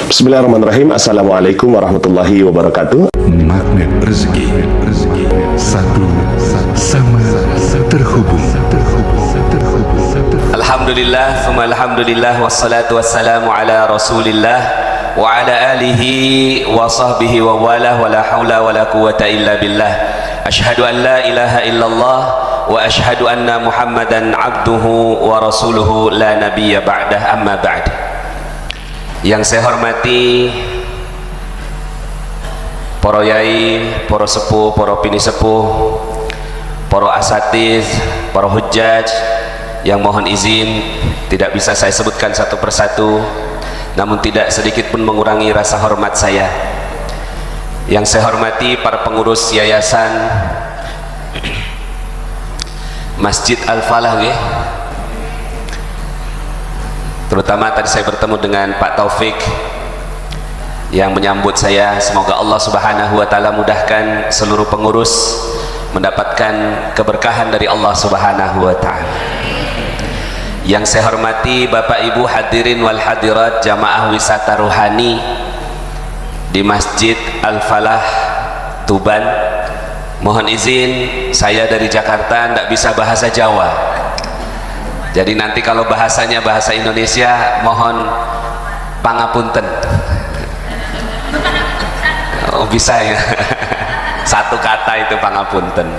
Bismillahirrahmanirrahim. Assalamualaikum warahmatullahi wabarakatuh. Magnet rezeki, satu sama terhubung. Alhamdulillah, thumma alhamdulillah, wassalatu wassalamu ala rasulillah wa ala alihi wa sahbihi wa wala wa la hawla wa la quwata illa billah. Ashhadu an la ilaha illallah wa ashhadu anna muhammadan abduhu wa rasuluhu la nabiyya ba'dah, amma ba'd. Yang saya hormati para yai, para sepuh, para bini sepuh, para asatiz, para hujjaj, yang mohon izin tidak bisa saya sebutkan satu persatu, namun tidak sedikit pun mengurangi rasa hormat saya. Yang saya hormati para pengurus yayasan Masjid Al-Falah, terutama tadi saya bertemu dengan Pak Taufik yang menyambut saya. Semoga Allah Subhanahu wa Ta'ala mudahkan seluruh pengurus mendapatkan keberkahan dari Allah Subhanahu wa Ta'ala. Yang saya hormati Bapak Ibu hadirin wal hadirat jamaah wisata ruhani di Masjid Al-Falah Tuban. Mohon izin, saya dari Jakarta tidak bisa bahasa Jawa, jadi nanti kalau bahasanya bahasa Indonesia mohon pangapunten. Oh, bisa ya. Satu kata itu pangapunten.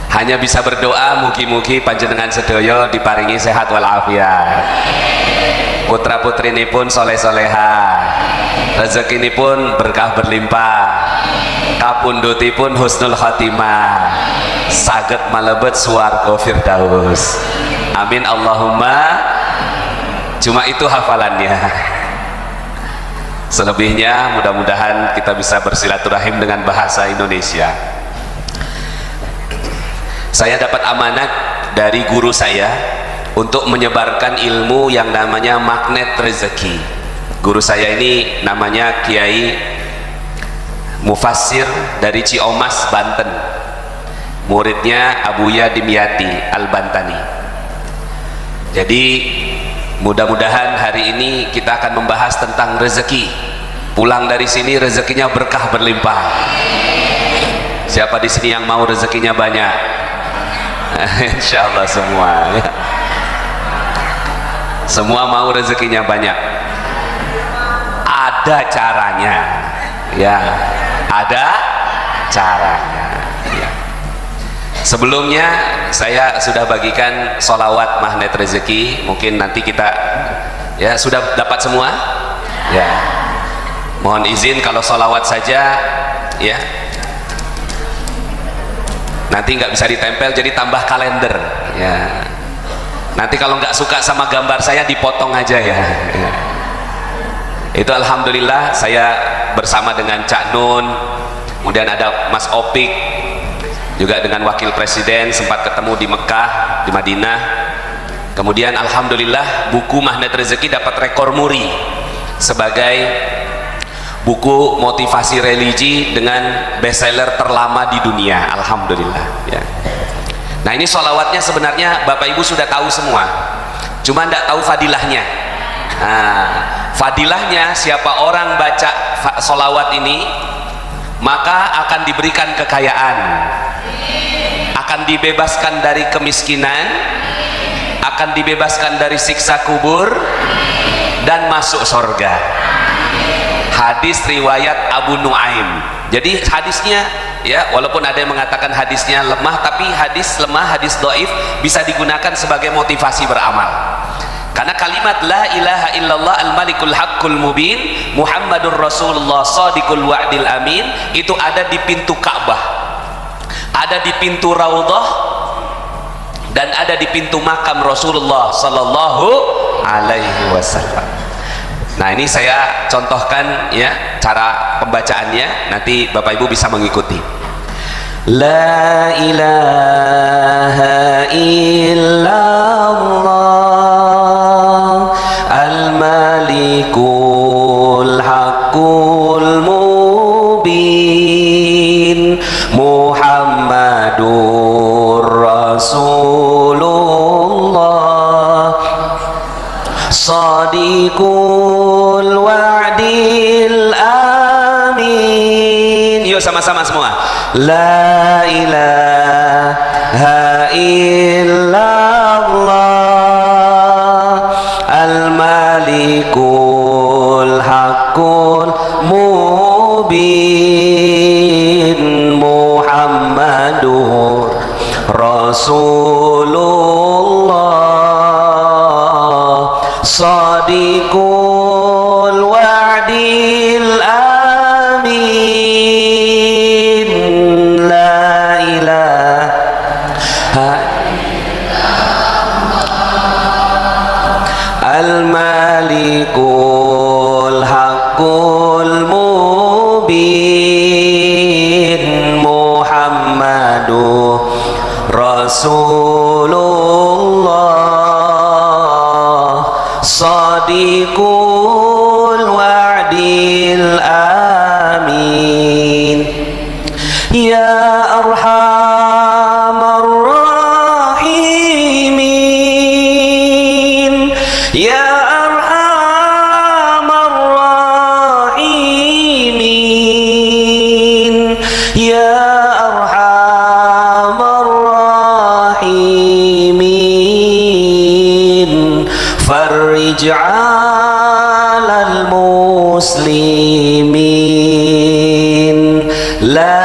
Hanya bisa berdoa mugi-mugi panjenengan sedaya diparingi sehat walafiat, putra putri ini pun soleh-soleha, rezeki ini pun berkah berlimpah, kapunduti pun husnul khotimah, saged malebet swarga firdaus. Amin Allahumma. Cuma itu hafalannya. Selebihnya mudah-mudahan kita bisa bersilaturahim dengan bahasa Indonesia. Saya dapat amanat dari guru saya untuk menyebarkan ilmu yang namanya magnet rezeki. Guru saya ini namanya Kiai Mufassir dari Ciomas, Banten. Muridnya Abuya Dimyati Al-Bantani. Jadi mudah-mudahan hari ini kita akan membahas tentang rezeki. Pulang dari sini rezekinya berkah berlimpah. Siapa di sini yang mau rezekinya banyak? Insya Allah semua ya. Semua mau rezekinya banyak. Ada caranya ya, ada caranya ya. Sebelumnya saya sudah bagikan sholawat magnet rezeki. Mungkin nanti kita ya sudah dapat semua ya. Mohon izin kalau sholawat saja ya, nanti nggak bisa ditempel, jadi tambah kalender ya. Nanti kalau nggak suka sama gambar saya dipotong aja ya. Itu alhamdulillah saya bersama dengan Cak Nun, kemudian ada Mas Opik, juga dengan Wakil Presiden sempat ketemu di Mekah, di Madinah. Kemudian alhamdulillah buku Magnet Rezeki dapat rekor muri sebagai buku motivasi religi dengan bestseller terlama di dunia, alhamdulillah ya. Nah ini sholawatnya sebenarnya Bapak Ibu sudah tahu semua, cuma tidak tahu fadilahnya. Nah, fadilahnya siapa orang baca sholawat ini maka akan diberikan kekayaan, akan dibebaskan dari kemiskinan, akan dibebaskan dari siksa kubur dan masuk surga. Hadis riwayat Abu Nuaim. Jadi hadisnya ya, walaupun ada yang mengatakan hadisnya lemah, tapi hadis lemah, hadis dhaif bisa digunakan sebagai motivasi beramal. Karena kalimat la ilaha illallah al-malikul haqqul mubin Muhammadur Rasulullah shadiqul wa'dil amin itu ada di pintu Ka'bah, ada di pintu Raudhah, dan ada di pintu makam Rasulullah sallallahu alaihi wasallam. Nah ini saya contohkan ya cara pembacaannya, nanti Bapak Ibu bisa mengikuti. La ilaha illallah al-malikul haqqul mubin Muhammadur Rasulullah shadiqul sama-sama semua. La ilaha illallah al-malikul haqqul mubin Muhammadur Rasulullah Shadiqul wa'dil amin. La ilaha al-malikul haqqul mubin Muhammadur Rasulullah Shadiqul wa'dil amin. Ya arhamar rahimin, ya arhamar rahimin, ya arhamar rahimin. Farij 'alal muslimin. La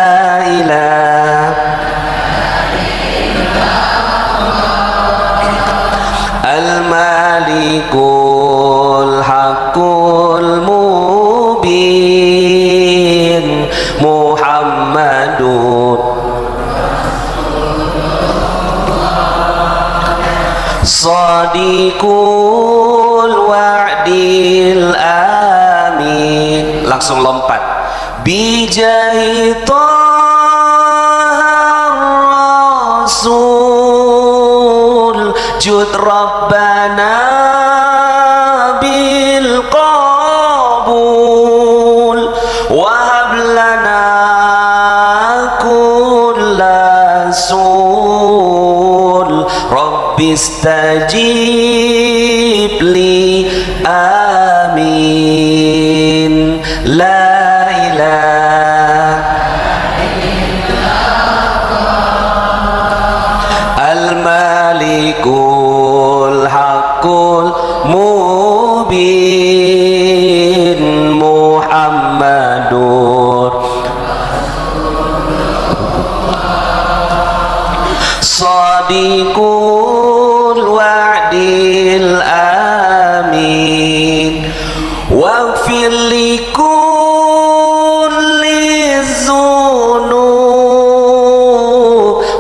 al-malikul haqqul mubin Muhammadur Shadiqul wa'dil amin. Langsung lompat. Bijahi Rasul jud Rabbana bil qabul wahab lana kulla sul Rabbi istajib li amin. La al-malikul haqqul mubin Muhammadur Shadiqul wa'dil amin. Waghfir li kulli dzunub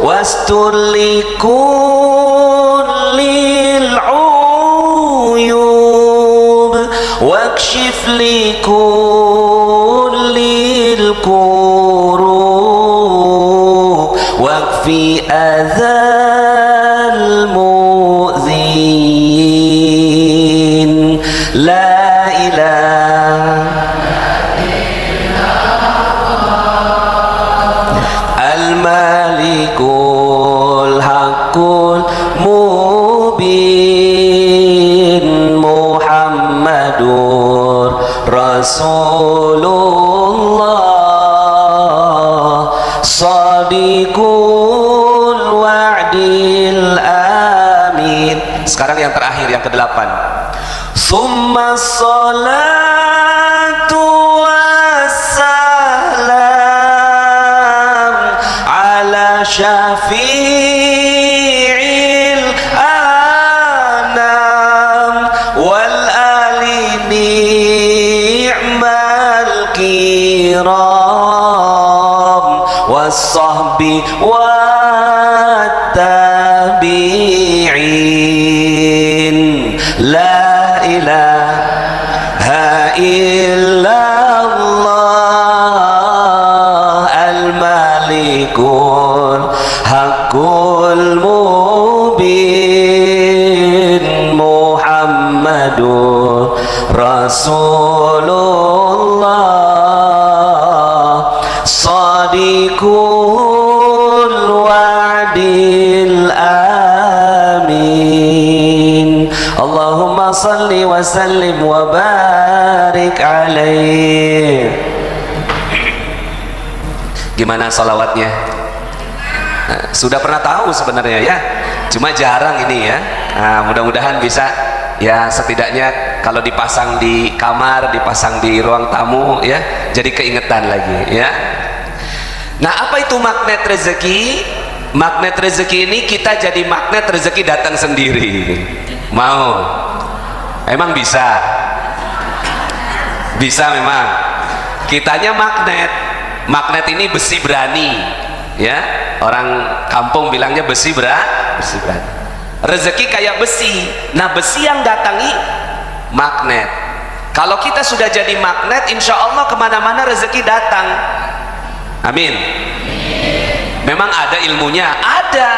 wastur li kullil uyub wakshif li kullil kurub wakfi adzal mu'zin. La al-malikul haqqul mubin Muhammadur Rasulullah Shadiqul wa'dil amin. Sekarang yang terakhir, yang ke-8. Summa salatu wassalam ala syafi'il anam wal ali ni'mal kiram was-sahbi wat tabi'in. La ilaha illallah al-malikul haqqul mubin Muhammadur Rasulullah Shadiqul wa'dil amin. Allahumma salli wa sallim wa barik alaih. Gimana sholawatnya? Nah, sudah pernah tahu sebenarnya ya, cuma jarang ini ya. Nah, mudah-mudahan bisa ya, setidaknya kalau dipasang di kamar, dipasang di ruang tamu ya, jadi keingetan lagi ya. Nah, apa itu magnet rezeki? Magnet rezeki ini kita jadi magnet rezeki datang sendiri. Mau? Emang bisa? Bisa memang. Kitanya magnet. Magnet ini besi berani ya. Orang kampung bilangnya besi berani. Rezeki kayak besi. Nah, besi yang datangi magnet. Kalau kita sudah jadi magnet, insya Allah kemana-mana rezeki datang. Amin. Memang ada ilmunya, ada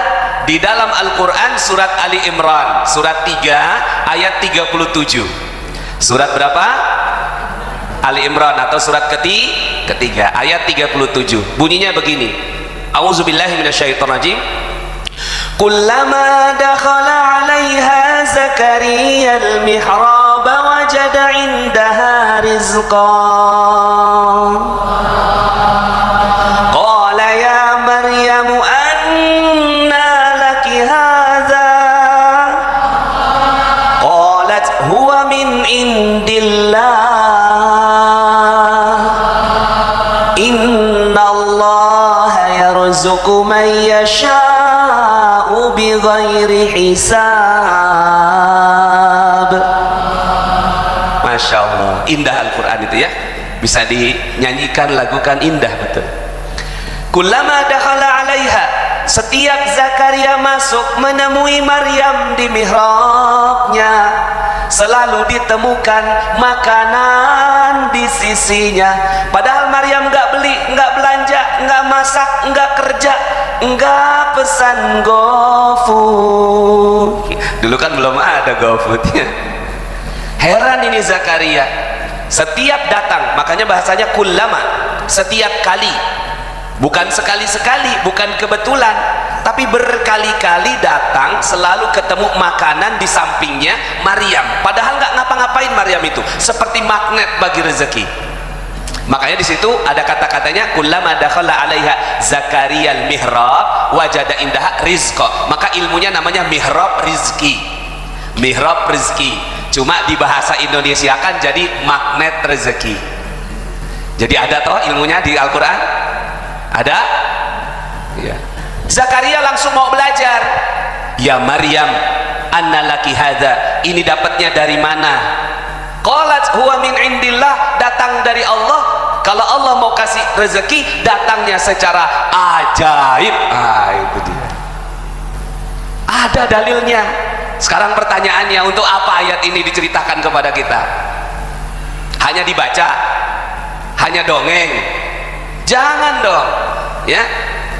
di dalam Al-Quran surat Ali Imran surat 3 ayat 37. Surat berapa? Ali Imran atau surat ketiga ayat 37. Bunyinya begini, A'udzubillahi minasyaitonirrajim. Kullama dakhala 'alaiha Zakaria al-mihrab wajada 'indaha rizqan. Qala ya Maryam anna laki hadha? Qalat huwa min indillah. Innallaha yarzuqu man yasha'u bighairi hisab. Masya Allah, indah Al-Quran itu ya, bisa dinyanyikan, lagukan, indah betul. Kullama dakhala 'alaiha, setiap Zakaria masuk menemui Maryam di mihrabnya, selalu ditemukan makanan di sisinya. Padahal Maryam nggak beli, nggak belanja, nggak masak, nggak kerja, nggak pesan GoFood. Dulu kan belum ada GoFoodnya. Heran ini Zakaria, setiap datang, makanya bahasanya kullama, setiap kali, bukan sekali-sekali, bukan kebetulan, tapi berkali-kali datang, selalu ketemu makanan di sampingnya Maryam. Padahal nggak ngapa-ngapain Maryam itu, seperti magnet bagi rezeki. Makanya di situ ada kata-katanya kullama dakhala 'alaiha Zakaria al-mihrab wajada indaha rizqa. Maka ilmunya namanya mihrab rizki. Mihrab rizki. Cuma di bahasa Indonesia kan jadi magnet rezeki. Jadi ada toh ilmunya di Al-Quran? Ada? Ya. Zakaria langsung mau belajar. Ya Maryam, anna laki hadza, ini dapatnya dari mana? Qalat huwa min indillah, datang dari Allah. Kalau Allah mau kasih rezeki, datangnya secara ajaib. Ah, itu dia. Ada dalilnya. Sekarang pertanyaannya, untuk apa ayat ini diceritakan kepada kita? Hanya dibaca? Hanya dongeng? Jangan dong, ya.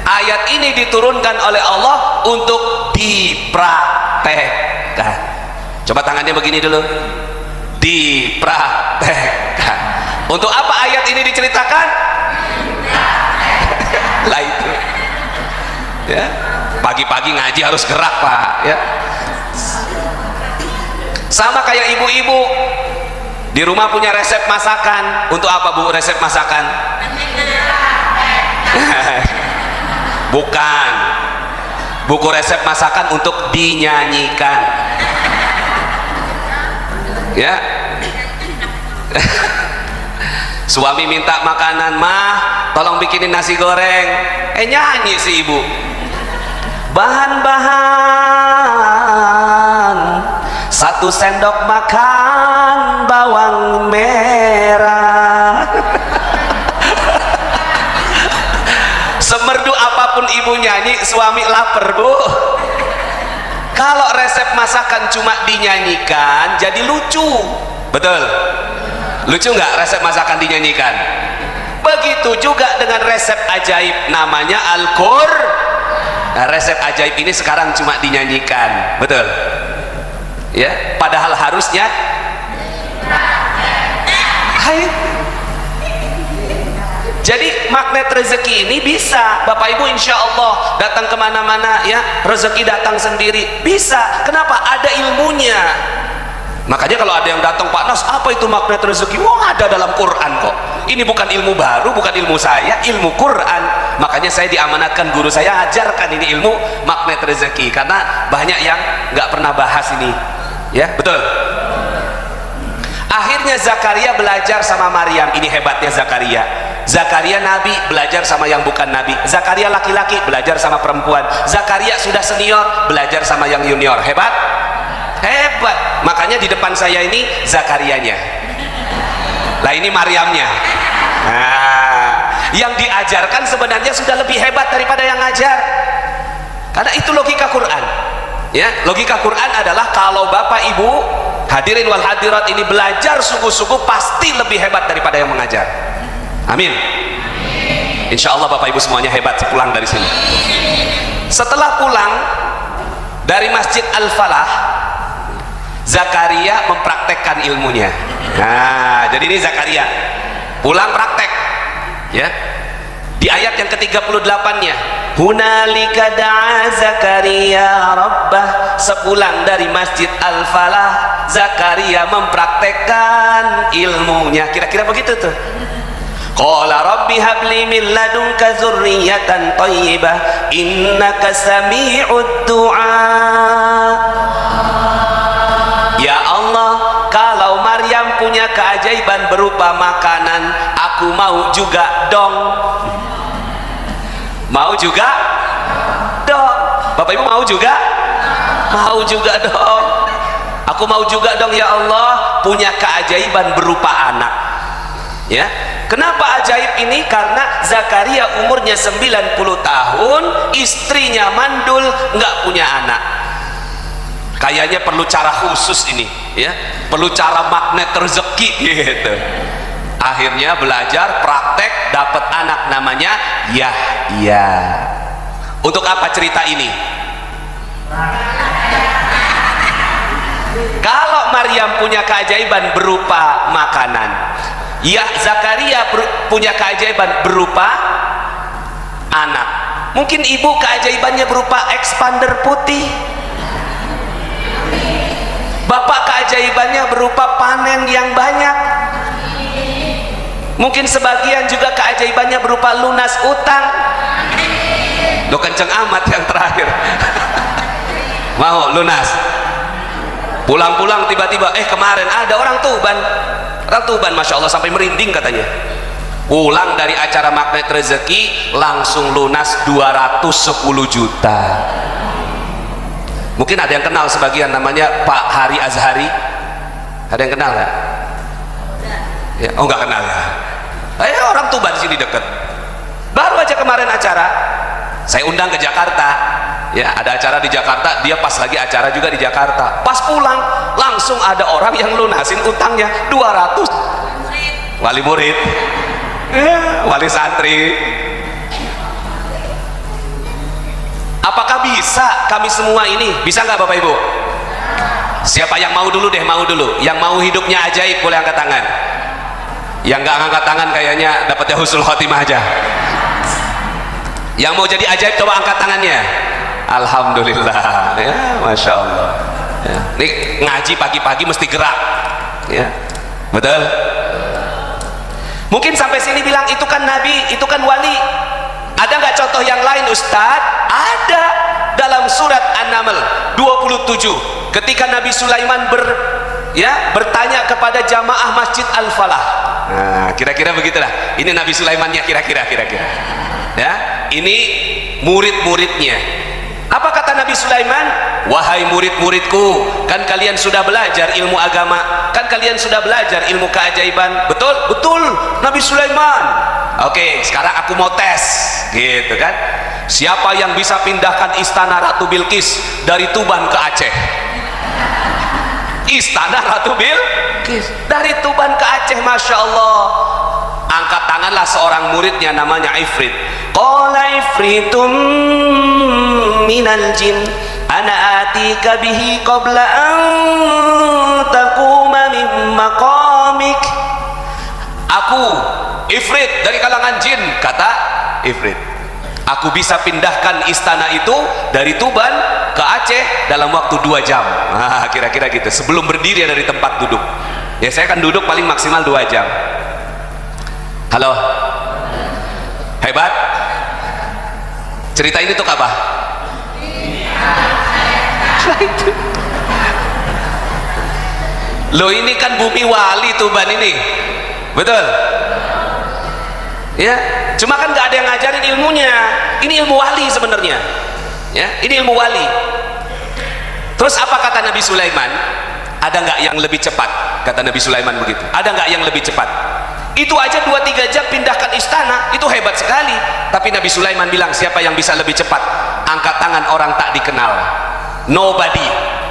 Ayat ini diturunkan oleh Allah untuk dipraktekkan. Coba tangannya begini dulu. Dipraktekkan. Untuk apa ayat ini diceritakan? Lah itu. Ya. Pagi-pagi ngaji harus gerak, Pak, ya. Sama kayak ibu-ibu di rumah punya resep masakan. Untuk apa, Bu, resep masakan? Bukan. Buku resep masakan untuk dinyanyikan. Ya. Suami minta makanan, mah tolong bikinin nasi goreng. Nyanyi si ibu. Bahan-bahan 1 sendok makan bawang merah. Semerdu apapun ibu nyanyi, suami lapar, Bu. Kalau resep masakan cuma dinyanyikan, jadi lucu. Betul? Lucu nggak resep masakan dinyanyikan? Begitu juga dengan resep ajaib, namanya Al-Qur'an. Nah, resep ajaib ini sekarang cuma dinyanyikan. Betul? Ya, padahal harusnya hai. Jadi magnet rezeki ini bisa Bapak Ibu insya Allah datang kemana-mana ya, rezeki datang sendiri bisa. Kenapa? Ada ilmunya. Makanya kalau ada yang datang, Pak Nas, apa itu magnet rezeki? Wah, ada dalam Quran kok. Ini bukan ilmu baru, bukan ilmu saya, ilmu Quran. Makanya saya diamanatkan guru saya ajarkan ini ilmu magnet rezeki, karena banyak yang nggak pernah bahas ini, ya betul. Akhirnya Zakaria belajar sama Maryam. Ini hebatnya Zakaria. Zakaria nabi belajar sama yang bukan nabi. Zakaria laki-laki belajar sama perempuan. Zakaria sudah senior belajar sama yang junior. Hebat? Hebat. Makanya di depan saya ini Zakarianya. Lah ini Maryamnya. Nah, yang diajarkan sebenarnya sudah lebih hebat daripada yang ngajar. Karena itu logika Quran. Ya, logika Quran adalah kalau Bapak Ibu hadirin wal hadirat ini belajar sungguh-sungguh pasti lebih hebat daripada yang mengajar. Amin. Insya Allah Bapak Ibu semuanya hebat pulang dari sini. Setelah pulang dari Masjid Al-Falah, Zakaria mempraktekkan ilmunya. Nah, jadi ini Zakaria pulang praktek, ya. Di ayat yang ke-38-nya, hunalika da'a Zakaria rabbah. Sepulang dari Masjid Al-Falah, Zakaria mempraktekkan ilmunya. Kira-kira begitu tuh. Qala rabbi habli min ladunka dzurriyyatan thayyibah innaka sami'ud du'a. Ya Allah, kalau Maryam punya keajaiban berupa makanan, aku mau juga dong. Mau juga dong. Bapak Ibu mau juga? Mau juga dong. Aku mau juga dong ya Allah, punya keajaiban berupa anak. Ya. Kenapa ajaib ini? Karena Zakaria umurnya 90 tahun, istrinya mandul, nggak punya anak. Kayaknya perlu cara khusus ini, ya. Perlu cara magnet rezeki gitu. Akhirnya belajar, praktek, dapat anak namanya Yahya. Untuk apa cerita ini? Kalau Maryam punya keajaiban berupa makanan, ya Zakaria punya keajaiban berupa anak. Mungkin ibu keajaibannya berupa expander putih, bapak keajaibannya berupa panen yang banyak. Mungkin sebagian juga keajaibannya berupa lunas utang. Lo kenceng amat yang terakhir. Mau lunas. Pulang-pulang tiba-tiba, kemarin ada orang Tuban, Masya Allah sampai merinding katanya. Pulang dari acara magnet rezeki langsung lunas 210 juta. Mungkin ada yang kenal sebagian, namanya Pak Hari Azhari. Ada yang kenal nggak? Ya, oh nggak kenal ya. Orang Tuban sini deket. Baru aja kemarin acara, saya undang ke Jakarta. Ya, ada acara di Jakarta, dia pas lagi acara juga di Jakarta. Pas pulang, langsung ada orang yang lunasin utangnya 200. Wali murid, wali santri. Apakah bisa kami semua ini? Bisa nggak Bapak Ibu? Siapa yang mau dulu deh, mau dulu. Yang mau hidupnya ajaib boleh angkat tangan. Yang nggak angkat tangan kayaknya dapatnya husnul khotimah aja. Yang mau jadi ajaib coba angkat tangannya. Alhamdulillah, ya, Masya Allah. Ya. Ini ngaji pagi-pagi mesti gerak, ya, betul. Mungkin sampai sini bilang itu kan nabi, itu kan wali. Ada nggak contoh yang lain Ustadz? Ada. Dalam surat An-Naml 27, ketika Nabi Sulaiman bertanya kepada jamaah Masjid Al-Falah. Nah, kira-kira begitulah. Ini Nabi Sulaimannya kira-kira. Ya, ini murid-muridnya. Apa kata Nabi Sulaiman? Wahai murid-muridku, kan kalian sudah belajar ilmu agama, kan kalian sudah belajar ilmu keajaiban. Betul? Betul, Nabi Sulaiman. Oke, sekarang aku mau tes, gitu kan? Siapa yang bisa pindahkan istana Ratu Bilqis dari Tuban ke Aceh? Istana Ratu Bilqis dari Tuban ke Aceh, Masya Allah. Angkat tanganlah seorang muridnya namanya Ifrit. Qala ifritum minal jin ana atika bihi qabla an taquma min maqamik. Aku Ifrit dari kalangan jin, kata Ifrit, aku bisa pindahkan istana itu dari Tuban ke Aceh dalam waktu 2 jam. Nah, kira-kira gitu, sebelum berdiri dari tempat duduk. Ya, saya akan duduk paling maksimal 2 jam. Halo, hebat? Cerita ini tuh apa? Loh, ini kan bumi wali Tuban ini, betul? Ya, cuma kan nggak ada yang ngajarin ilmunya. Ini ilmu wali sebenarnya, ya, ini ilmu wali. Terus apa kata Nabi Sulaiman? Ada nggak yang lebih cepat? Kata Nabi Sulaiman begitu. Ada nggak yang lebih cepat? Itu aja 2-3 jam pindahkan istana, itu hebat sekali. Tapi Nabi Sulaiman bilang, siapa yang bisa lebih cepat? Angkat tangan orang tak dikenal. Nobody,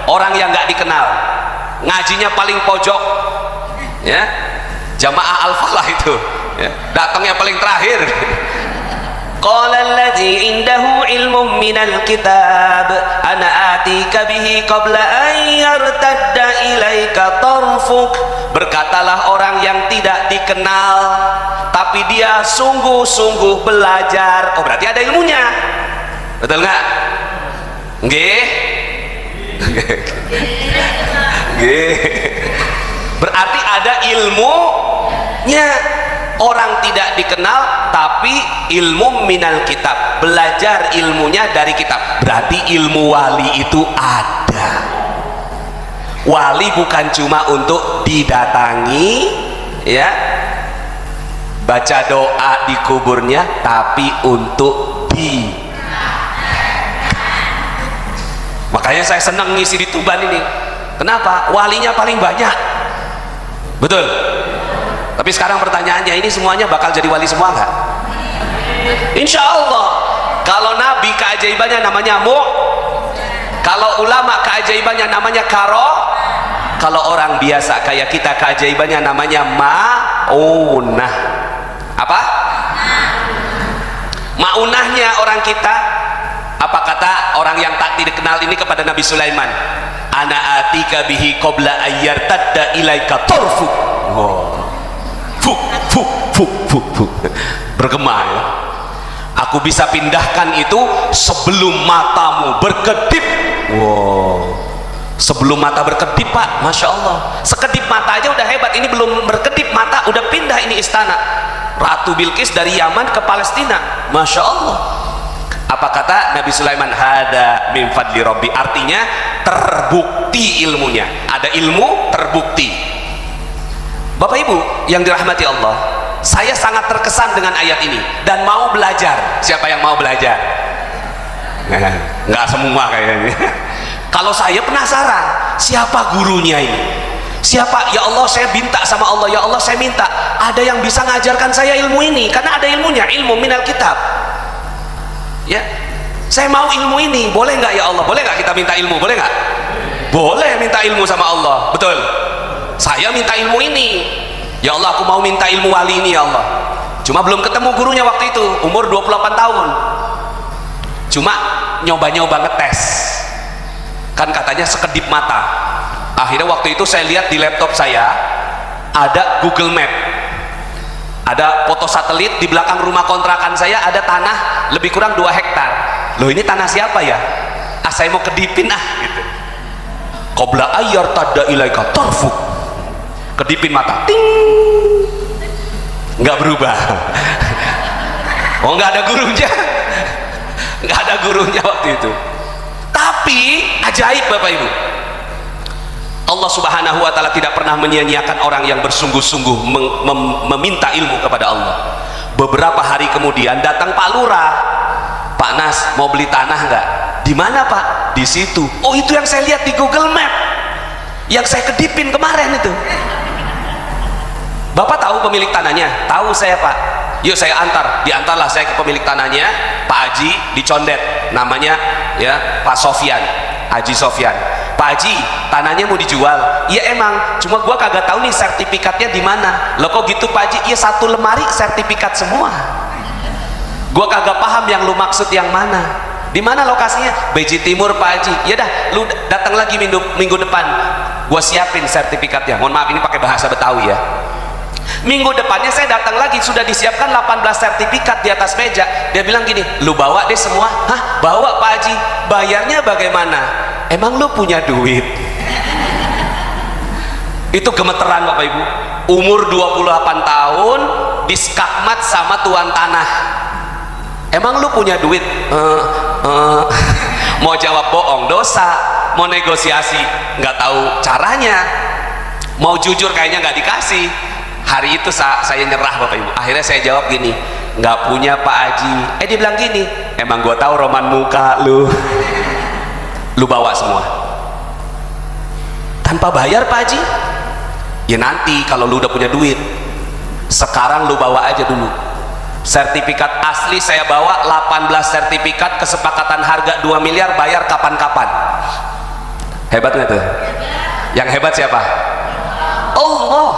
orang yang nggak dikenal, ngajinya paling pojok, ya, jamaah al-falah itu, ya, datangnya paling terakhir. Qala alladzi indahu ilmun minal kitab ana atika bihi qabla an yartadda ilaika tarfuk. Berkatalah orang yang tidak dikenal tapi dia sungguh-sungguh belajar. Oh, berarti ada ilmunya, betul nggak? Nggih. Berarti ada ilmunya. Orang tidak dikenal tapi ilmu minal kitab, belajar ilmunya dari kitab. Berarti ilmu wali itu ada. Wali bukan cuma untuk didatangi, ya, baca doa di kuburnya, tapi untuk di. Makanya saya senang ngisi di Tuban ini. Kenapa? Walinya paling banyak, betul? Tapi sekarang pertanyaannya, ini semuanya bakal jadi wali semua nggak? Insya Allah. Kalau Nabi keajaibannya namanya kalau ulama keajaibannya namanya kalau orang biasa kayak kita keajaibannya namanya maunah. Apa? Maunahnya orang kita. Apa kata orang yang tak dikenal ini kepada Nabi Sulaiman? Ana atika bihi qabla ayyartadda ilaika tarfu. Bergema, ya. Aku bisa pindahkan itu sebelum matamu berkedip. Wow. Sebelum mata berkedip, Pak, Masya Allah. Sekedip mata aja udah hebat. Ini belum berkedip mata udah pindah ini istana Ratu Bilqis dari Yaman ke Palestina. Masya Allah. Apa kata Nabi Sulaiman? Hada min fadli Rabbi. Artinya terbukti ilmunya. Ada ilmu terbukti. Bapak Ibu yang dirahmati Allah, saya sangat terkesan dengan ayat ini dan mau belajar. Siapa yang mau belajar? Nggak semua kayaknya. Kalau saya penasaran, siapa gurunya ini? Siapa? Ya Allah, saya minta sama Allah. Ya Allah, saya minta ada yang bisa ngajarkan saya ilmu ini, karena ada ilmunya, ilmu minal kitab. Ya, saya mau ilmu ini. Boleh nggak ya Allah? Boleh nggak kita minta ilmu? Boleh nggak? Boleh minta ilmu sama Allah. Betul. Saya minta ilmu ini. Ya Allah, aku mau minta ilmu wali ini ya Allah. Cuma belum ketemu gurunya waktu itu, umur 28 tahun. Cuma nyoba-nyoba ngetes. Kan katanya sekedip mata. Akhirnya waktu itu saya lihat di laptop saya ada Google Map. Ada foto satelit di belakang rumah kontrakan saya, ada tanah lebih kurang 2 hektar. Loh, ini tanah siapa ya? Ah, saya mau kedipin gitu. Qabla ayyar tadda ilaika tarfuk. Kedipin mata, ting, nggak berubah. Oh, nggak ada gurunya, nggak ada gurunya waktu itu. Tapi ajaib Bapak Ibu, Allah Subhanahu Wa Taala tidak pernah menyia-nyiakan orang yang bersungguh-sungguh meminta ilmu kepada Allah. Beberapa hari kemudian datang Pak Lurah. Pak Nas, mau beli tanah nggak? Di mana Pak? Di situ. Oh, itu yang saya lihat di Google Map, yang saya kedipin kemarin itu. Bapak tahu pemilik tanahnya? Tahu saya Pak. Yuk saya antar. Diantarlah saya ke pemilik tanahnya, Pak Haji di Condet. Namanya ya Pak Sofyan, Haji Sofyan. Pak Haji, tanahnya mau dijual. Iya emang, cuma gua kagak tahu nih sertifikatnya di mana. Loh kok gitu Pak Haji? Iya, 1 lemari sertifikat semua. Gua kagak paham yang lu maksud yang mana. Di mana lokasinya? Beji Timur Pak Haji. Ya dah, lu datang lagi minggu depan. Gua siapin sertifikatnya. Mohon maaf ini pakai bahasa Betawi ya. Minggu depannya saya datang lagi, sudah disiapkan 18 sertifikat di atas meja. Dia bilang gini, lu bawa deh semua. Hah? Bawa Pak Haji. Bayarnya bagaimana? Emang lu punya duit? Itu gemeteran Bapak Ibu. Umur 28 tahun diskakmat sama tuan tanah. Emang lu punya duit? Mau jawab bohong dosa, mau negosiasi nggak tahu caranya, mau jujur kayaknya nggak dikasih. Hari itu saya nyerah Bapak Ibu. Akhirnya saya jawab gini, nggak punya Pak Haji. Dia bilang gini, emang gue tahu roman muka lu, lu bawa semua tanpa bayar Pak Haji. Ya nanti kalau lu udah punya duit, sekarang lu bawa aja dulu. Sertifikat asli saya bawa 18 sertifikat, kesepakatan harga 2 miliar, bayar kapan-kapan. Hebat nggak tuh? Yang hebat siapa? Allah.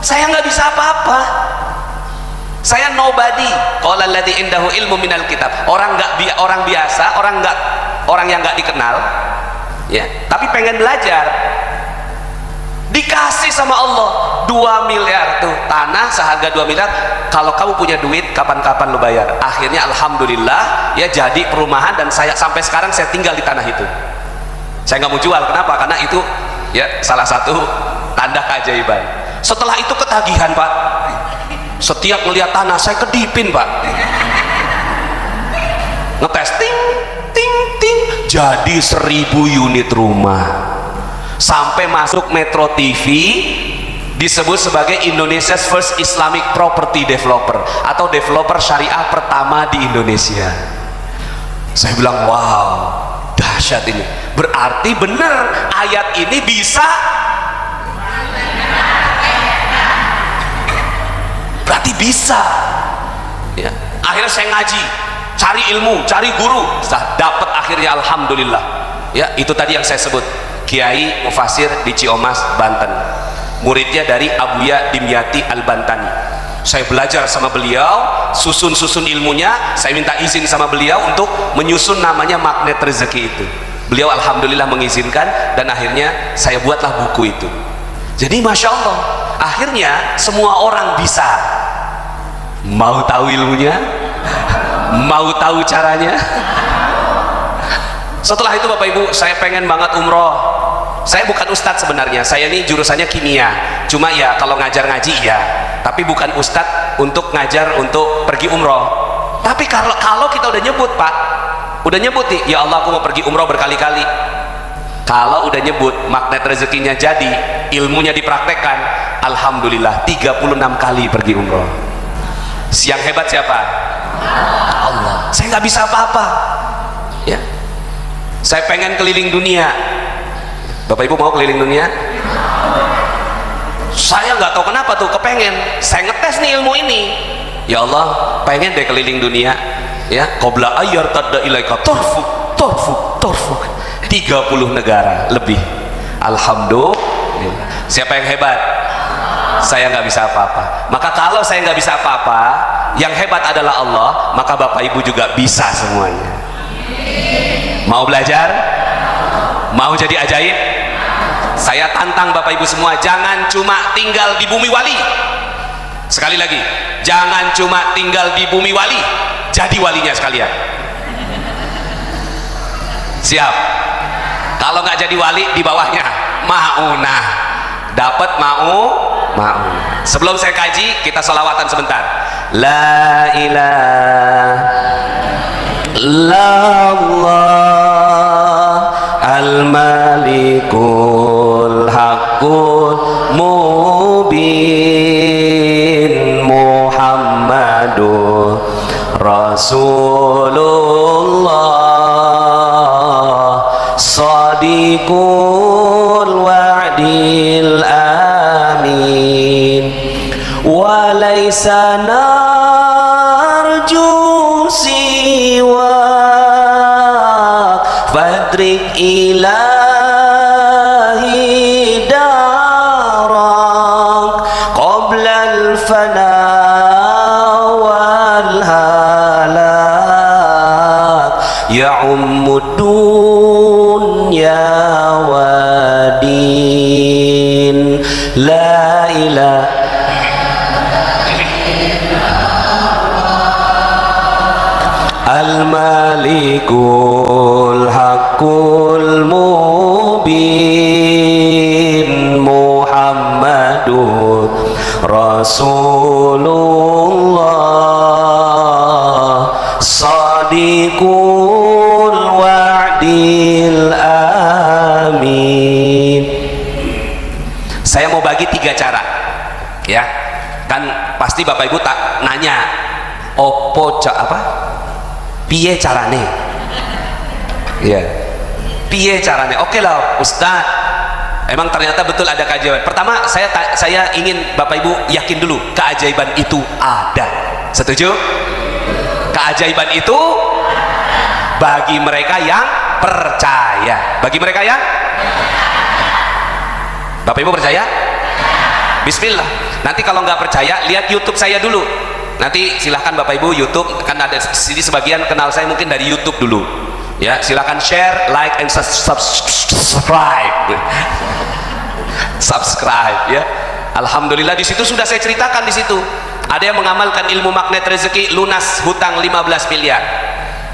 Saya nggak bisa apa-apa. Saya nobody. Qala alladzi indahu ilmu minal kitab. Orang biasa, orang yang nggak dikenal, ya, tapi pengen belajar. Dikasih sama Allah 2 miliar tuh, tanah seharga 2 miliar. Kalau kamu punya duit, kapan-kapan lu bayar. Akhirnya alhamdulillah ya jadi perumahan, dan saya sampai sekarang saya tinggal di tanah itu. Saya nggak mau jual. Kenapa? Karena itu ya salah satu tanda keajaiban. Setelah itu ketagihan Pak. Setiap melihat tanah saya kedipin Pak. Ngetes ting ting ting, jadi 1000 unit rumah. Sampai masuk Metro TV, disebut sebagai Indonesia's First Islamic Property Developer atau developer syariah pertama di Indonesia. Saya bilang wow, dahsyat ini. Berarti benar ayat ini bisa, berarti bisa ya. Akhirnya saya ngaji, cari ilmu, cari guru, dapat akhirnya alhamdulillah ya. Itu tadi yang saya sebut, Kiai Mufasir di Ciomas, Banten, muridnya dari Abuya Dimyati Al-Bantani. Saya belajar sama beliau, susun ilmunya. Saya minta izin sama beliau untuk menyusun namanya Magnet Rezeki itu. Beliau alhamdulillah mengizinkan, dan akhirnya saya buatlah buku itu. Jadi Masya Allah, akhirnya semua orang bisa. Mau tahu ilmunya, mau tahu caranya. Setelah itu Bapak Ibu, saya pengen banget umroh. Saya bukan ustadz sebenarnya, saya ini jurusannya kimia. Cuma ya kalau ngajar ngaji ya, tapi bukan ustadz untuk ngajar untuk pergi umroh. Tapi kalau kita udah nyebut Pak, udah nyebut nih, ya Allah aku mau pergi umroh berkali-kali. Kalau udah nyebut magnet rezekinya jadi, ilmunya dipraktekkan, alhamdulillah 36 kali pergi umroh. Yang hebat siapa? Allah. Saya nggak bisa apa-apa ya. Saya pengen keliling dunia. Bapak Ibu mau keliling dunia? Saya nggak tahu kenapa tuh kepengen. Saya ngetes nih ilmu ini. Ya Allah, pengen deh keliling dunia. Ya, qabla ayyar tadda ilaika torfuk 30 negara lebih. Alhamdulillah. Siapa yang hebat? Saya nggak bisa apa-apa. Maka kalau saya nggak bisa apa-apa, yang hebat adalah Allah, maka Bapak Ibu juga bisa semuanya. Mau belajar? Mau jadi ajaib? Saya tantang Bapak Ibu semua, jangan cuma tinggal di bumi wali. Sekali lagi, jangan cuma tinggal di bumi wali, jadi walinya sekalian. Siap? Kalau nggak jadi wali, di bawahnya maunah. Dapat mau. Sebelum saya kaji, kita sholawatan sebentar. La ilaha illallah al-malikul haqqul mubin Muhammadur Rasulullah sadiqul wa'dil amin wa laysa narju siwa fadrik ilahi darak qoblal fana wal halak ya ummud dunya wadin la ilaha al-malikul haqqul mubin Muhammadur Rasulullah alamin. Saya mau bagi 3 cara, ya kan pasti Bapak Ibu tak nanya piye carane, ya piye carane. Oke lah Ustaz, emang ternyata betul ada keajaiban. Pertama saya ingin Bapak Ibu yakin dulu keajaiban itu ada. Setuju? Keajaiban itu bagi mereka yang percaya. Bagi mereka yang Bapak Ibu percaya? Bismillah. Nanti kalau nggak percaya, lihat YouTube saya dulu. Nanti silahkan Bapak Ibu YouTube, kan ada sini sebagian kenal saya mungkin dari YouTube dulu. Ya, silahkan share, like, and subscribe. Subscribe, ya. Alhamdulillah di situ sudah saya ceritakan di situ. Ada yang mengamalkan ilmu magnet rezeki, lunas hutang 15 miliar.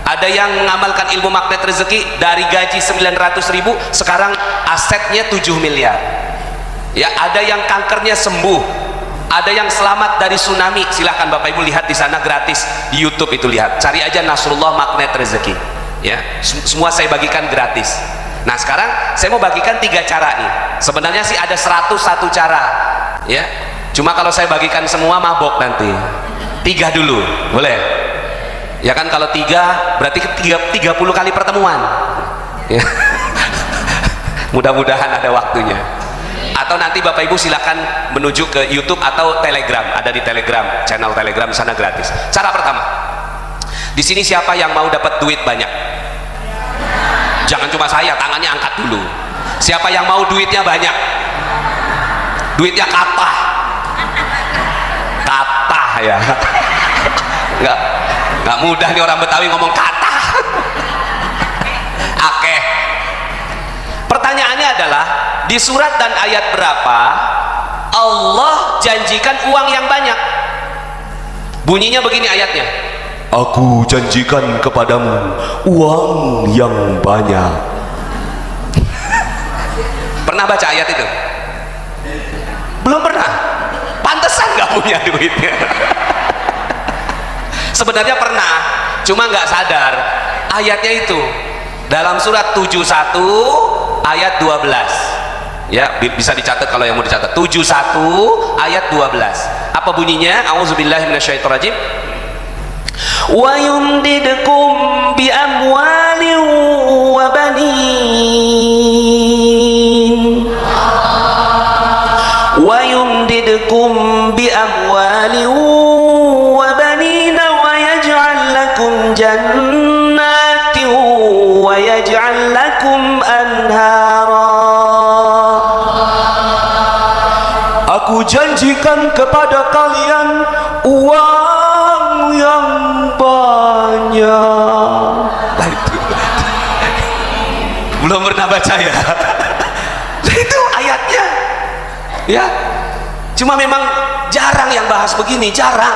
Ada yang mengamalkan ilmu magnet rezeki, dari gaji 900.000 sekarang asetnya 7 miliar. Ya, ada yang kankernya sembuh, ada yang selamat dari tsunami. Silahkan Bapak Ibu lihat di sana gratis di YouTube itu, lihat, cari aja Nasrullah Magnet Rezeki. Ya, semua saya bagikan gratis. Nah sekarang saya mau bagikan 3 cara nih. Sebenarnya sih ada 101 cara. Ya, cuma kalau saya bagikan semua mabok nanti. 3 dulu, boleh? Ya kan kalau 3 berarti 30 kali pertemuan. Ya. Mudah-mudahan ada waktunya. Atau nanti Bapak Ibu silakan menuju ke YouTube atau Telegram, ada di Telegram, channel Telegram sana gratis. Cara pertama, di sini siapa yang mau dapat duit banyak? Jangan cuma saya, tangannya angkat dulu. Siapa yang mau duitnya banyak? Duitnya kata ya. Nggak mudah nih orang Betawi ngomong kata. Oke. Pertanyaannya adalah, di surat dan ayat berapa Allah janjikan uang yang banyak? Bunyinya begini ayatnya, aku janjikan kepadamu uang yang banyak. Pernah baca ayat itu? Belum pernah? Pantesan nggak punya duitnya. Sebenarnya pernah, cuma nggak sadar. Ayatnya itu dalam surat 71 ayat 12. Ya, bisa dicatat kalau yang mau dicatat. 71 ayat 12. Apa bunyinya? A'udzubillahi minasyaitonirrajim. Wa yumdidkum bi amwalin wa banin. Wa yumdidkum bi amwalin wa banin wa yaj'al lakum jannatin wa yaj'al lakum anhara. Aku janjikan kepada kalian uang yang banyak. Nah, itu. Belum pernah baca ya? Nah, itu ayatnya. Ya, cuma memang jarang yang bahas begini, jarang.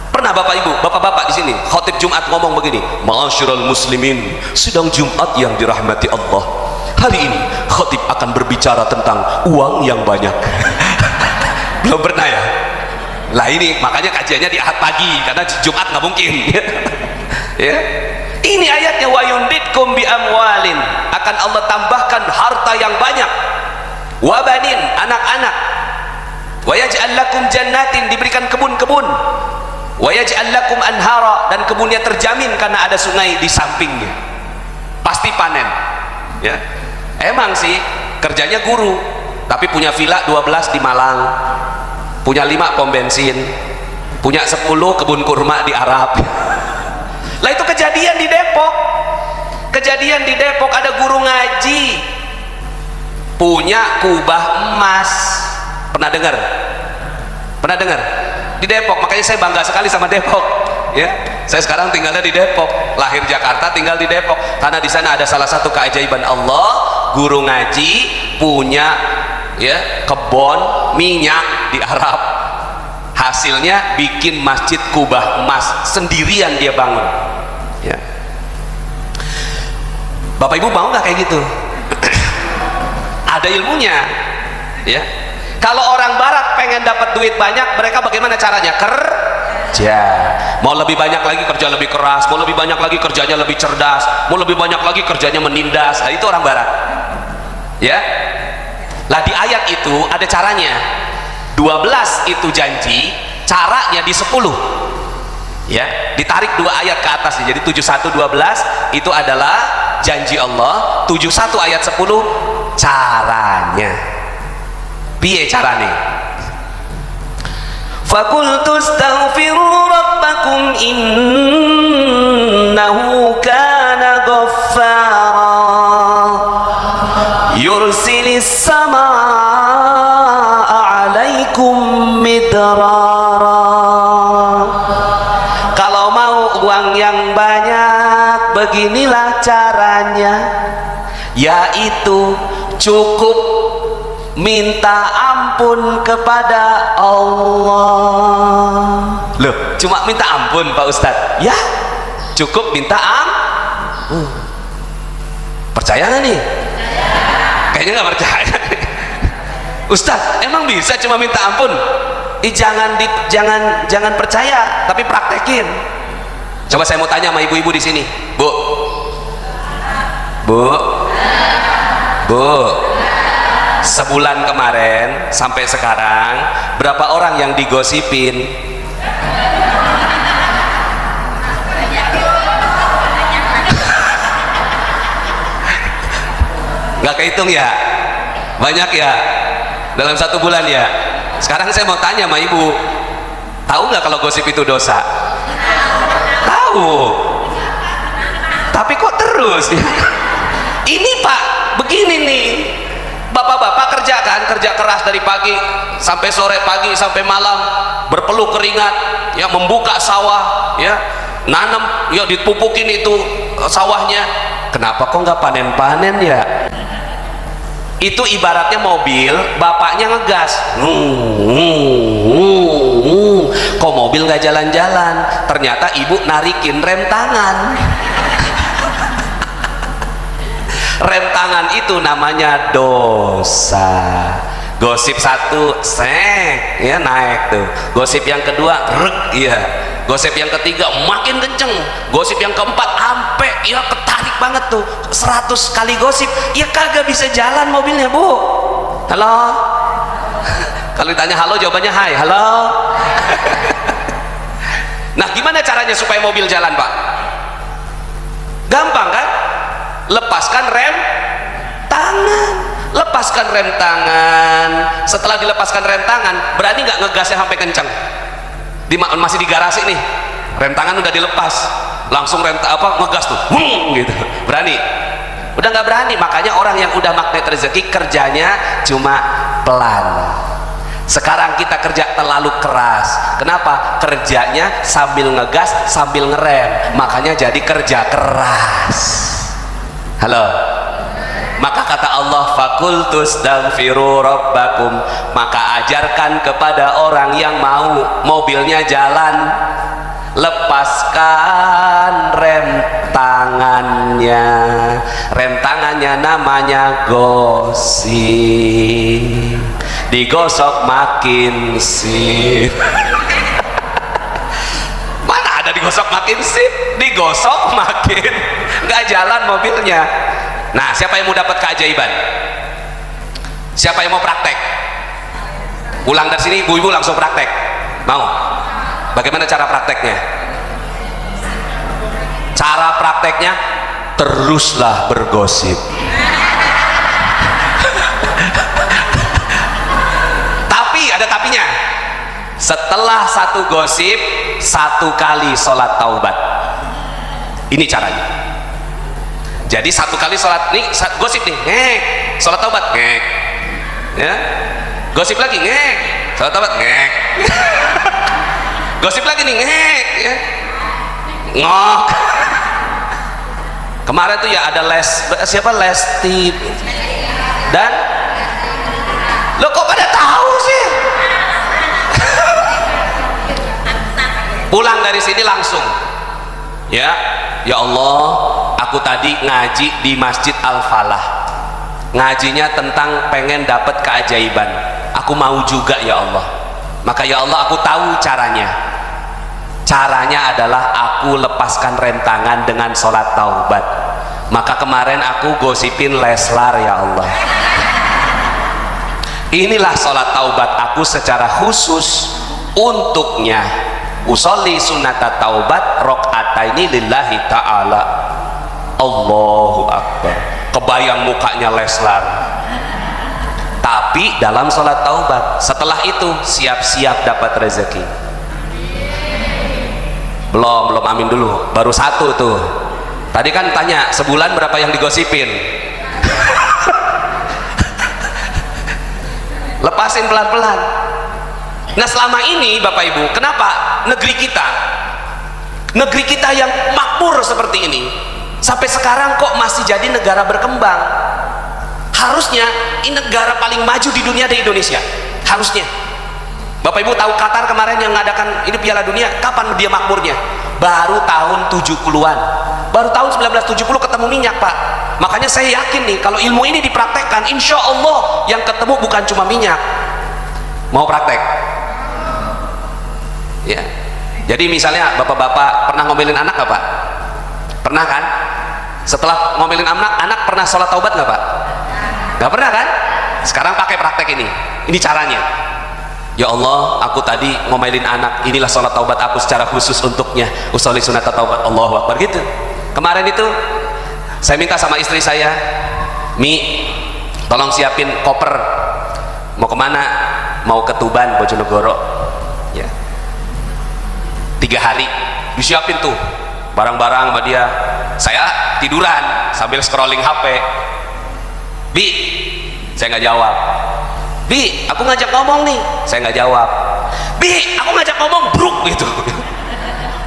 Pernah Bapak Ibu, Bapak-bapak di sini, khotib Jumat ngomong begini, Ma'asyiral muslimin, sidang Jumat yang dirahmati Allah. Hari ini khotib akan berbicara tentang uang yang banyak. Belum pernah ya? Lah ini makanya kajiannya di Ahad pagi, karena Jumat nggak mungkin. Ya. Ini ayatnya, wa yundidkum bi amwalin, akan Allah tambahkan harta yang banyak, wa banin, anak-anak, wa yaj'al lakum jannatin, diberikan kebun-kebun, wa yaj'al lakum anhara, dan kebunnya terjamin karena ada sungai di sampingnya, pasti panen. Ya, emang sih kerjanya guru, tapi punya villa 12 di Malang, punya 5 pom bensin, punya 10 kebun kurma di Arab. Lah itu kejadian di Depok. Kejadian di Depok, ada guru ngaji punya kubah emas. Pernah dengar? Pernah dengar? Di Depok, makanya saya bangga sekali sama Depok. Ya, saya sekarang tinggalnya di Depok, lahir Jakarta, tinggal di Depok, karena di sana ada salah satu keajaiban Allah. Guru ngaji punya ya kebun minyak di Arab, hasilnya bikin masjid kubah emas sendirian dia bangun. Ya, Bapak Ibu mau nggak kayak gitu? Ada ilmunya. Ya, kalau orang Barat pengen dapat duit banyak, mereka bagaimana caranya? Kerja. Mau lebih banyak lagi kerja lebih keras, mau lebih banyak lagi kerjanya lebih cerdas, mau lebih banyak lagi kerjanya menindas. Nah, itu orang Barat. Ya, lah di ayat itu ada caranya. 12 itu janji, caranya di 10. Ya, ditarik 2 ayat ke atas. Jadi 71:12 itu adalah janji Allah, 71 ayat 10 caranya. Piye carane? Faqultu astaghfiru rabbakum innahu kana ghaffara yursilis samaa 'alaikum midrara. Kalau mau uang yang banyak, beginilah caranya, yaitu cukup minta ampun kepada Allah. Loh, cuma minta ampun Pak Ustadz? Ya, cukup minta ampun. Percaya nggak nih? Kayaknya nggak percaya. Ustadz, emang bisa cuma minta ampun? Jangan percaya, tapi praktekin. Coba saya mau tanya sama ibu-ibu di sini, Bu. Sebulan kemarin sampai sekarang berapa orang yang digosipin? Nggak kehitung ya? Banyak ya? Dalam 1 bulan ya? Sekarang saya mau tanya sama ibu, tahu nggak kalau gosip itu dosa? Tahu. Tapi kok terus? Ini Pak, begini nih, bapak-bapak kerja keras dari pagi sampai sore, pagi sampai malam, berpeluh keringat, ya, membuka sawah, ya, nanam, ya, dipupukin itu sawahnya. Kenapa kok nggak panen-panen ya? Itu ibaratnya mobil, bapaknya ngegas, kok mobil nggak jalan-jalan, ternyata ibu narikin rem tangan. Rem tangan itu namanya dosa. Gosip 1 sek, ya, naik tuh. Gosip yang kedua rek, ya. Gosip yang ketiga makin kenceng. Gosip yang keempat ampe, ya, ketarik banget tuh. 100 kali gosip, ya kagak bisa jalan mobilnya, Bu. Halo. Kalau ditanya halo, jawabannya hai, halo. Nah, gimana caranya supaya mobil jalan, Pak? Gampang kan? Lepaskan rem tangan. Lepaskan rem tangan. Setelah dilepaskan rem tangan, berani nggak ngegasnya sampai kenceng? Masih di garasi nih, rem tangan udah dilepas, langsung ngegas tuh, gitu. Berani? Udah nggak berani. Makanya orang yang udah magnet rezeki kerjanya cuma pelan. Sekarang kita kerja terlalu keras. Kenapa? Kerjanya sambil ngegas sambil ngerem, makanya jadi kerja keras. Halo. Maka kata Allah, fakultu astaghfiru rabbakum, maka ajarkan kepada orang yang mau mobilnya jalan, lepaskan rem tangannya. Rem tangannya namanya gosip, digosok makin sip. Mana ada digosok makin sip, digosok makin nggak jalan mobilnya. Nah, siapa yang mau dapat keajaiban? Siapa yang mau praktek? Pulang dari sini ibu-ibu langsung praktek. Mau? Bagaimana cara prakteknya? Cara prakteknya, teruslah bergosip. Tapi ada tapinya. Setelah 1 gosip, 1 kali sholat taubat. Ini caranya. Jadi 1 kali sholat nih, gosip nih, ngek, sholat taubat, ngek, ya, gosip lagi, ngek, sholat taubat, ngek, gosip lagi nih, ngek, ya, ngok. Kemarin tuh ya ada Lesti dan lo kok pada tahu sih? Pulang dari sini langsung, ya Allah, aku tadi ngaji di Masjid Al-Falah, ngajinya tentang pengen dapat keajaiban, aku mau juga ya Allah. Maka ya Allah, aku tahu caranya adalah aku lepaskan rem tangan dengan sholat taubat. Maka kemarin aku gosipin Leslar ya Allah. inilah sholat taubat aku secara khusus untuknya. Usolli sunnata taubat rok'ataini lillahi ta'ala. Allahu Akbar. Kebayang mukanya Leslar, tapi dalam sholat taubat. Setelah itu siap-siap dapat rezeki. Belum amin dulu, baru satu tuh. Tadi kan tanya sebulan berapa yang digosipin. Lepasin pelan-pelan. Nah selama ini Bapak Ibu, kenapa negeri kita yang makmur seperti ini sampai sekarang kok masih jadi negara berkembang? Harusnya ini negara paling maju di dunia di Indonesia, harusnya. Bapak Ibu tahu Qatar kemarin yang mengadakan ini Piala Dunia, kapan dia makmurnya? Baru tahun 70-an, baru tahun 1970 ketemu minyak, Pak. Makanya saya yakin nih kalau ilmu ini dipraktekkan, insya Allah yang ketemu bukan cuma minyak. Mau praktek? Ya. Jadi misalnya bapak-bapak pernah ngomelin anak nggak Pak? Pernah kan? Setelah ngomelin anak pernah sholat taubat nggak Pak? Nggak pernah kan? Sekarang pakai praktek ini caranya. Ya Allah, aku tadi ngomelin anak, inilah sholat taubat aku secara khusus untuknya. Usolli sunat taubat, Allahu Akbar gitu. Kemarin itu saya minta sama istri saya, Mi, tolong siapin koper. Mau kemana? Mau ke Tuban, Bojonegoro. Ya. 3 hari disiapin tuh barang-barang sama dia. Saya tiduran sambil scrolling HP. Bi, saya nggak jawab. Bi, aku ngajak ngomong nih, saya nggak jawab. Bi, aku ngajak ngomong, bruk gitu.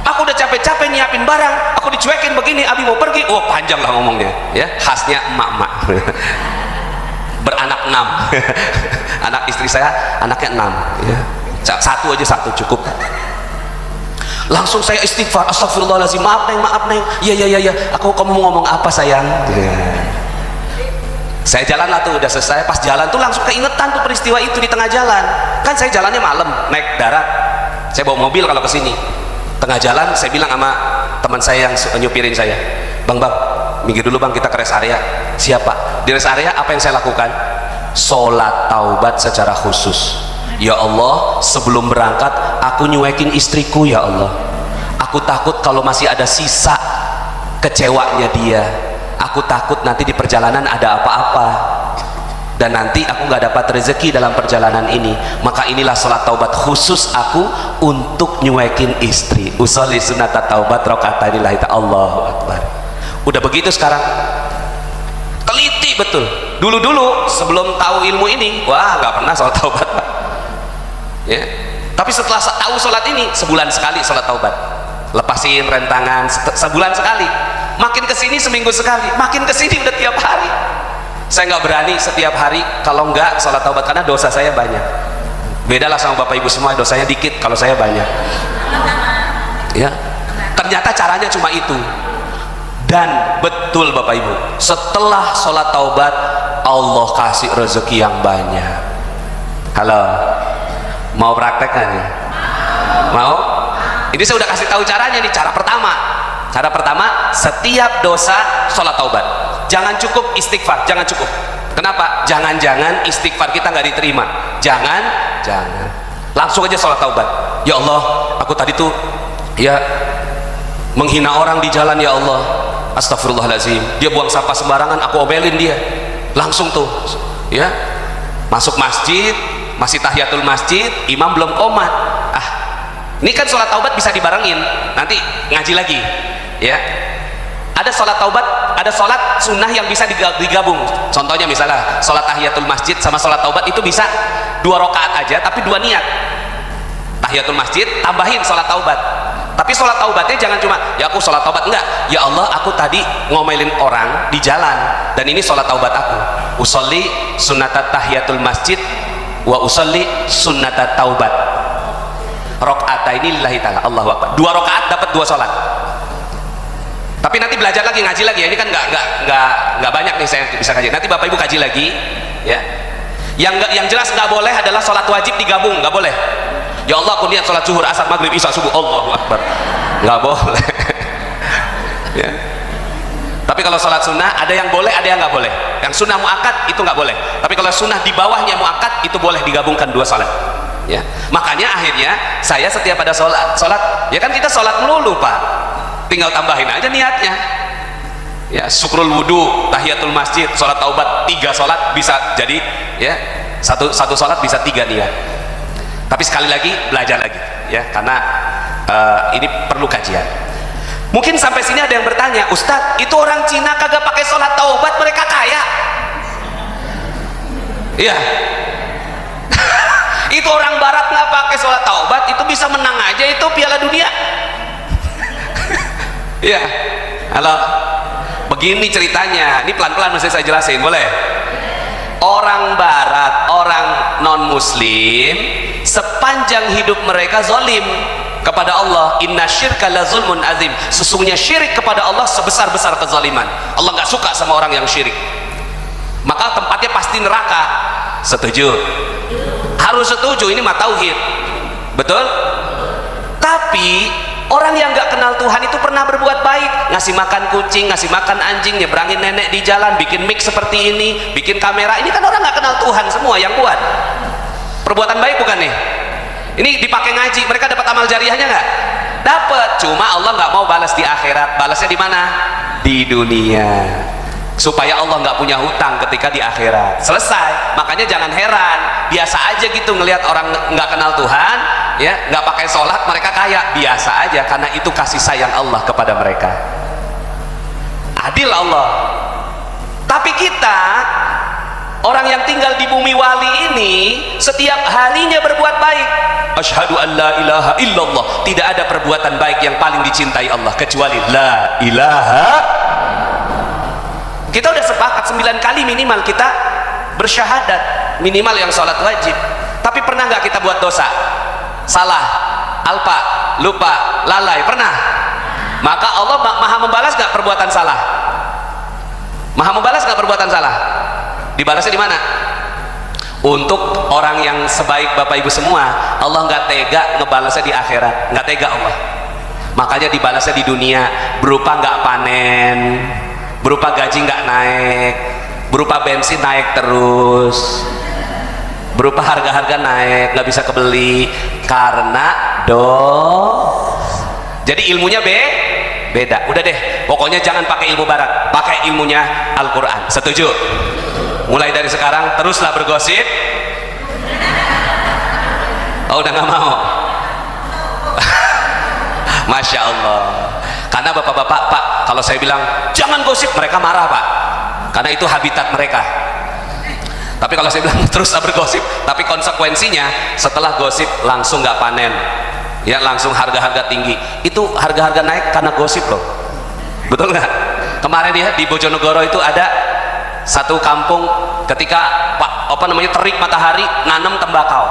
Aku udah capek-capek nyiapin barang, aku dicuekin begini. Abi mau pergi, oh panjang lah ngomongnya, ya khasnya emak-emak. Beranak 6. Anak istri saya anaknya 6, ya. Satu cukup. Langsung saya istighfar, astagfirullahaladzim, maaf neng, iya, kamu mau ngomong apa sayang? Saya jalan lah tuh, udah selesai. Pas jalan tuh langsung keingetan tuh peristiwa itu di tengah jalan. Kan saya jalannya malam, naik darat. Saya bawa mobil kalau kesini. Tengah jalan saya bilang sama teman saya yang nyupirin saya, bang, minggir dulu bang, kita ke rest area. Siapa? Di rest area apa yang saya lakukan? Sholat taubat secara khusus. Ya Allah, sebelum berangkat aku nyuekin istriku ya Allah. Aku takut kalau masih ada sisa kecewanya dia. Aku takut nanti di perjalanan ada apa-apa dan nanti aku nggak dapat rezeki dalam perjalanan ini. Maka inilah sholat taubat khusus aku untuk nyuekin istri. Usolli sunat taubat rok'ataini lillahi ta'ala. Allahu Akbar. Udah begitu sekarang teliti betul. Dulu sebelum tahu ilmu ini, wah nggak pernah sholat taubat, Pak. Ya. Tapi setelah tahu sholat ini, sebulan sekali sholat taubat. Lepasin rentangan sebulan sekali. Makin kesini seminggu sekali, makin kesini udah tiap hari. Saya nggak berani setiap hari kalau nggak sholat taubat karena dosa saya banyak. Bedalah sama bapak ibu semua, dosanya dikit, kalau saya banyak. Ya, ternyata caranya cuma itu. Dan betul bapak ibu, setelah sholat taubat Allah kasih rezeki yang banyak. Halo, mau praktek kan ya? Mau? Ini saya udah kasih tahu caranya nih. Cara pertama, setiap dosa sholat taubat. Jangan cukup istighfar, jangan cukup. Kenapa? Jangan-jangan istighfar kita nggak diterima. Jangan. Langsung aja sholat taubat. Ya Allah, aku tadi tuh ya menghina orang di jalan ya Allah. Astagfirullahaladzim. Dia buang sampah sembarangan, aku omelin dia. Langsung tuh, ya masuk masjid, masih tahiyatul masjid, imam belum qomat. Ini kan sholat taubat bisa dibarengin. Nanti ngaji lagi, ya. Ada sholat taubat, ada sholat sunnah yang bisa digabung. Contohnya misalnya sholat tahiyatul masjid sama sholat taubat itu bisa 2 rakaat aja, tapi 2 niat. Tahiyatul masjid tambahin sholat taubat. Tapi sholat taubatnya jangan cuma ya aku sholat taubat, enggak. Ya Allah, aku tadi ngomelin orang di jalan dan ini sholat taubat aku. Usolli sunnatat tahiyatul masjid wa usolli sunnatat taubat. Rok'ataini lillahi ta'ala. Allahu Akbar. 2 rakaat dapat 2 sholat. Tapi nanti belajar lagi, ngaji lagi ya. Ini kan nggak banyak nih saya bisa kaji. Nanti bapak ibu kaji lagi, ya. Yang jelas nggak boleh adalah sholat wajib digabung, nggak boleh. Ya Allah, aku niat sholat zuhur, asar, maghrib, isya, subuh. Allahu Akbar. Nggak boleh. Ya. Tapi Tapi kalau sholat sunnah ada yang boleh, ada yang nggak boleh. Yang sunnah muakkad itu nggak boleh. Tapi kalau sunnah di bawahnya muakkad itu boleh digabungkan dua sholat. Ya, makanya akhirnya saya setiap ada sholat, ya kan kita sholat melulu Pak, tinggal tambahin aja niatnya. Ya, syukrul wudu, tahiyatul masjid, sholat taubat, 3 sholat bisa jadi, ya satu sholat bisa 3 niat. Tapi sekali lagi belajar lagi, ya karena ini perlu kajian. Mungkin sampai sini ada yang bertanya, Ustadz, itu orang Cina kagak pakai sholat taubat mereka kaya? Iya. Itu orang Barat nggak pakai sholat taubat itu bisa menang aja itu Piala Dunia. Iya. Halo. Begini ceritanya. Ini pelan-pelan mesti saya jelasin, boleh? Orang Barat, orang non-Muslim, sepanjang hidup mereka zalim kepada Allah. Inna syirka la zulmun azim. Sesungguhnya syirik kepada Allah sebesar-besar kezaliman. Allah nggak suka sama orang yang syirik. Maka tempatnya pasti neraka. Setuju? Harus setuju, ini mah tauhid. Betul? Tapi orang yang nggak kenal Tuhan itu pernah berbuat baik, ngasih makan kucing, ngasih makan anjing, nyebrangin nenek di jalan, bikin mic seperti ini, bikin kamera. Ini kan orang nggak kenal Tuhan semua yang buat. Perbuatan baik bukan nih? Ini dipakai ngaji, mereka dapat amal jariahnya nggak? Dapat. Cuma Allah nggak mau balas di akhirat. Balasnya di mana? Di dunia. Supaya Allah nggak punya hutang ketika di akhirat. Selesai. Makanya jangan heran, biasa aja gitu ngelihat orang nggak kenal Tuhan, ya nggak pakai sholat mereka kaya, biasa aja karena itu kasih sayang Allah kepada mereka. Adil Allah. Tapi kita orang yang tinggal di bumi wali ini setiap harinya berbuat baik. Asyhadu an la ilaha illallah. Tidak ada perbuatan baik yang paling dicintai Allah kecuali la ilaha. Kita udah sepakat 9 kali minimal kita bersyahadat, minimal yang sholat wajib. Tapi pernah nggak kita buat dosa? Salah, alpa, lupa, lalai, pernah? Maka Allah maha membalas nggak perbuatan salah? Maha membalas nggak perbuatan salah? Dibalasnya di mana? Untuk orang yang sebaik Bapak Ibu semua, Allah nggak tega ngebalasnya di akhirat, nggak tega Allah. Makanya dibalasnya di dunia berupa nggak panen, berupa gaji nggak naik, berupa bensin naik terus, berupa harga-harga naik, nggak bisa kebeli karena Jadi ilmunya beda. Udah deh, pokoknya jangan pakai ilmu barat, pakai ilmunya Al-Quran. Setuju? Mulai dari sekarang teruslah bergosip. Oh, udah nggak mau? Masya Allah. Karena bapak-bapak, Pak, kalau saya bilang jangan gosip, mereka marah Pak, karena itu habitat mereka. Tapi kalau saya bilang teruslah bergosip, tapi konsekuensinya setelah gosip langsung nggak panen, ya langsung harga-harga tinggi. Itu harga-harga naik karena gosip loh. Betul nggak? Kemarin ya di Bojonegoro itu ada satu kampung ketika terik matahari nanam tembakau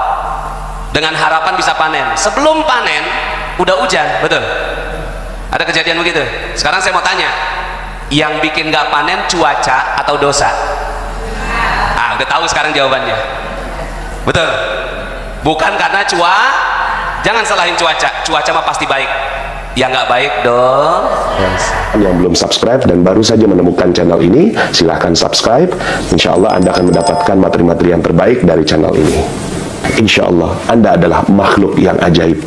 dengan harapan bisa panen. Sebelum panen udah hujan, betul? Ada kejadian begitu. Sekarang saya mau tanya, yang bikin nggak panen cuaca atau dosa? Udah tahu sekarang jawabannya. Betul? Bukan karena jangan salahin cuaca mah pasti baik. Ya nggak baik dong. Yang belum subscribe dan baru saja menemukan channel ini, silahkan subscribe. Insya Allah Anda akan mendapatkan materi-materi yang terbaik dari channel ini. Insya Allah Anda adalah makhluk yang ajaib,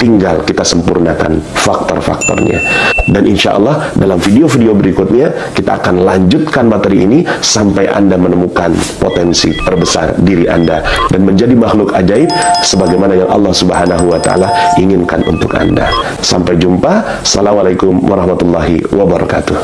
tinggal kita sempurnakan faktor-faktornya. Dan insya Allah dalam video-video berikutnya kita akan lanjutkan materi ini sampai Anda menemukan potensi terbesar diri Anda dan menjadi makhluk ajaib sebagaimana yang Allah Subhanahu wa Ta'ala inginkan untuk Anda. Sampai jumpa. Assalamualaikum warahmatullahi wabarakatuh.